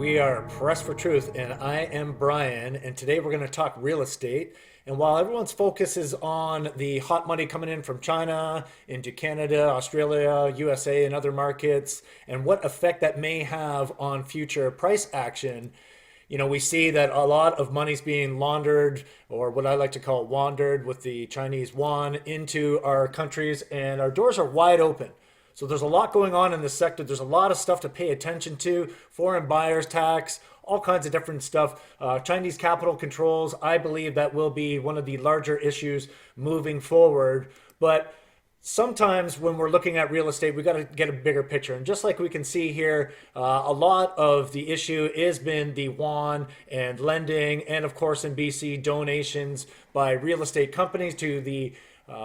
We are Pressed for Truth, and I am Brian. And today we're going to talk real estate. And while everyone's focus is on the hot money coming in from China into Canada, Australia, USA, and other markets, and what effect that may have on future price action, we see that a lot of money's being laundered, or what I like to call wandered, with the Chinese yuan into our countries, and our doors are wide open. So there's a lot going on in this sector. There's a lot of stuff to pay attention to. Foreign buyers tax, all kinds of different stuff. Chinese capital controls, I believe that will be one of the larger issues moving forward. But sometimes when we're looking at real estate, we got to get a bigger picture. And just like we can see here, a lot of the issue has been the yuan and lending, and of course in BC, donations by real estate companies to the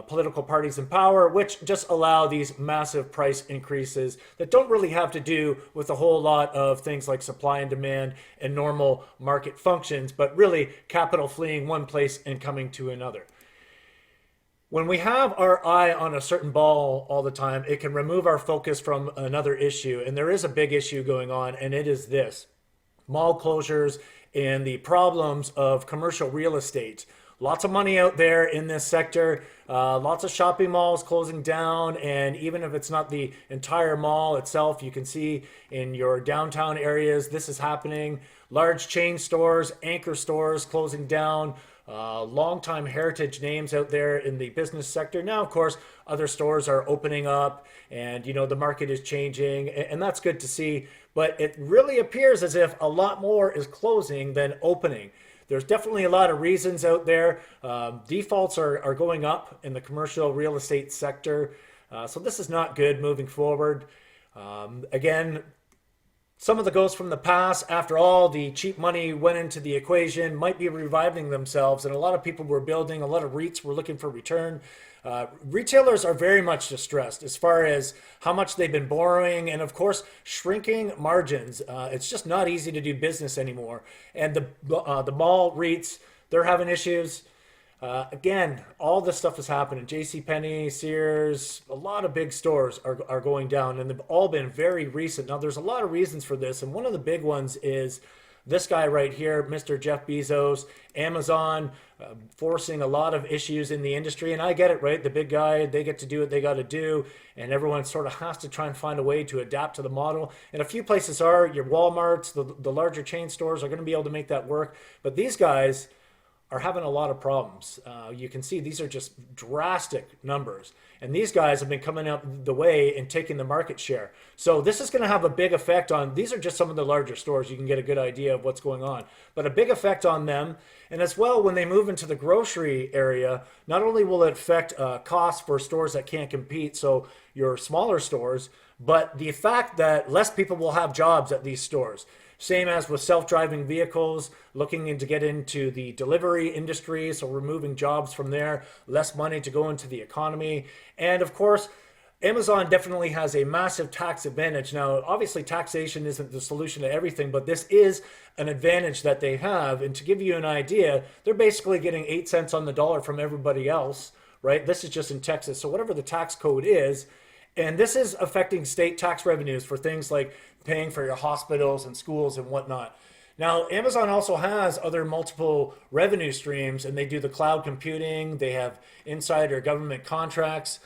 political parties in power, which just allow these massive price increases that don't really have to do with a whole lot of things like supply and demand and normal market functions, but really capital fleeing one place and coming to another. When we have our eye on a certain ball all the time, it can remove our focus from another issue. And there is a big issue going on, and it is this: mall closures and the problems of commercial real estate. Lots of money out there in this sector, lots of shopping malls closing down, and even if it's not the entire mall itself, you can see in your downtown areas this is happening. Large chain stores, anchor stores closing down, longtime heritage names out there in the business sector. Now, of course, other stores are opening up, and the market is changing, and that's good to see. But it really appears as if a lot more is closing than opening. There's definitely a lot of reasons out there. Defaults are going up in the commercial real estate sector. So this is not good moving forward. Again, some of the ghosts from the past, after all the cheap money went into the equation, might be reviving themselves. And a lot of people were building, a lot of REITs were looking for return. Retailers are very much distressed as far as how much they've been borrowing, and of course shrinking margins. It's just not easy to do business anymore, and the mall REITs, they're having issues. Again, all this stuff is happening. JCPenney, Sears, a lot of big stores are going down, and they've all been very recent. Now, there's a lot of reasons for this, and one of the big ones is this guy right here, Mr. Jeff Bezos, Amazon, forcing a lot of issues in the industry. And I get it, right? The big guy, they get to do what they got to do, and everyone sort of has to try and find a way to adapt to the model. And a few places are, your Walmarts, the larger chain stores are going to be able to make that work. But these guys are having a lot of problems. You can see these are just drastic numbers. And these guys have been coming up the way and taking the market share. So this is going to have a big effect on, these are just some of the larger stores. You can get a good idea of what's going on. But a big effect on them. And as well, when they move into the grocery area, not only will it affect costs for stores that can't compete, so your smaller stores, but the fact that less people will have jobs at these stores. Same as with self-driving vehicles, looking to get into the delivery industry, so removing jobs from there, less money to go into the economy. And of course, Amazon definitely has a massive tax advantage. Now, obviously, taxation isn't the solution to everything, but this is an advantage that they have. And to give you an idea, they're basically getting 8 cents on the dollar from everybody else, right? This is just in Texas. So whatever the tax code is, and this is affecting state tax revenues for things like paying for your hospitals and schools and whatnot. Now, Amazon also has other multiple revenue streams, and they do the cloud computing. They have insider government contracts.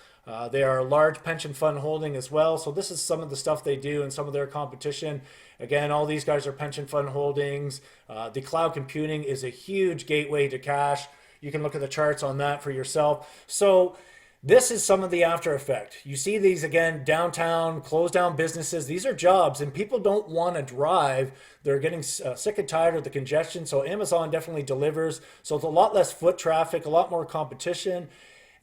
They are a large pension fund holding as well. So this is some of the stuff they do and some of their competition. Again, all these guys are pension fund holdings. The cloud computing is a huge gateway to cash. You can look at the charts on that for yourself. So this is some of the after effect. You see these again, downtown, closed down businesses. These are jobs, and people don't want to drive. They're getting sick and tired of the congestion. So Amazon definitely delivers. So it's a lot less foot traffic, a lot more competition.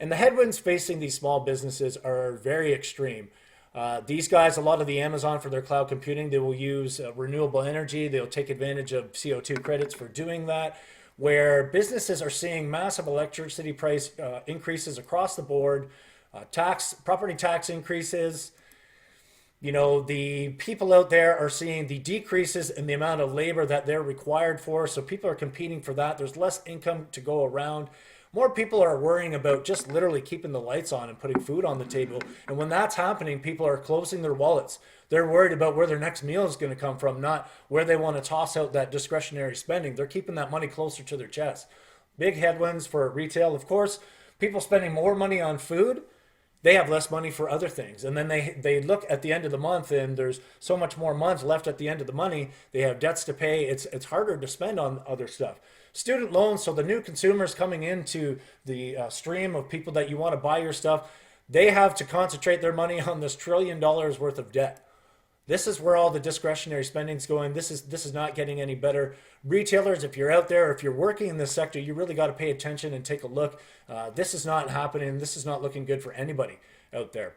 And the headwinds facing these small businesses are very extreme. These guys, a lot of the Amazon for their cloud computing, they will use renewable energy. They'll take advantage of CO2 credits for doing that, where businesses are seeing massive electricity price increases across the board, property tax increases. The people out there are seeing the decreases in the amount of labor that they're required for. So people are competing for that. There's less income to go around. More people are worrying about just literally keeping the lights on and putting food on the table. And when that's happening, people are closing their wallets. They're worried about where their next meal is going to come from, not where they want to toss out that discretionary spending. They're keeping that money closer to their chest. Big headwinds for retail. Of course, people spending more money on food, they have less money for other things. And then they look at the end of the month and there's so much more months left at the end of the money. They have debts to pay. It's harder to spend on other stuff. Student loans, so the new consumers coming into the stream of people that you want to buy your stuff, they have to concentrate their money on this $1 trillion worth of debt. This is where all the discretionary spending is going. This is not getting any better. Retailers, if you're out there, if you're working in this sector, you really got to pay attention and take a look. This is not happening. This is not looking good for anybody out there.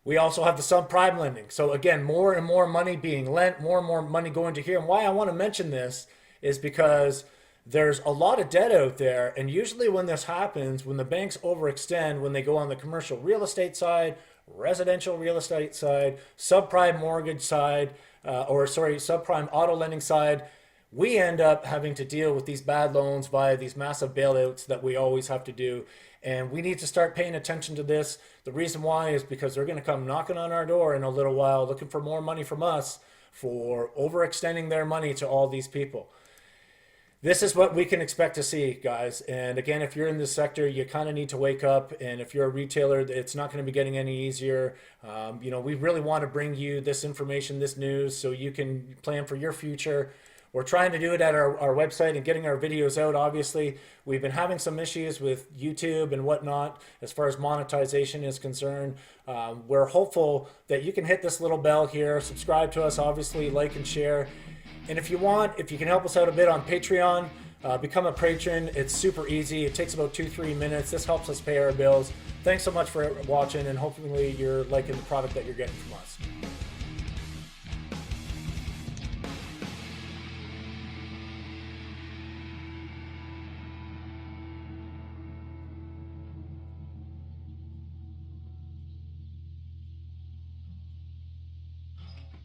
We also have the subprime lending. So again, more and more money being lent, more and more money going to here. And why I want to mention this is because there's a lot of debt out there. And usually when this happens, when the banks overextend, when they go on the commercial real estate side, residential real estate side, subprime mortgage side, subprime auto lending side, we end up having to deal with these bad loans via these massive bailouts that we always have to do. And we need to start paying attention to this. The reason why is because they're going to come knocking on our door in a little while looking for more money from us for overextending their money to all these people. This is what we can expect to see, guys. And again, if you're in this sector, you kind of need to wake up. And if you're a retailer, it's not going to be getting any easier. We really want to bring you this information, this news, so you can plan for your future. We're trying to do it at our website and getting our videos out. Obviously, we've been having some issues with YouTube and whatnot as far as monetization is concerned. We're hopeful that you can hit this little bell here, subscribe to us, obviously, like and share. And if you can help us out a bit on Patreon, become a patron. It's super easy. It takes about 2-3 minutes. This helps us pay our bills. Thanks so much for watching, and hopefully you're liking the product that you're getting from us.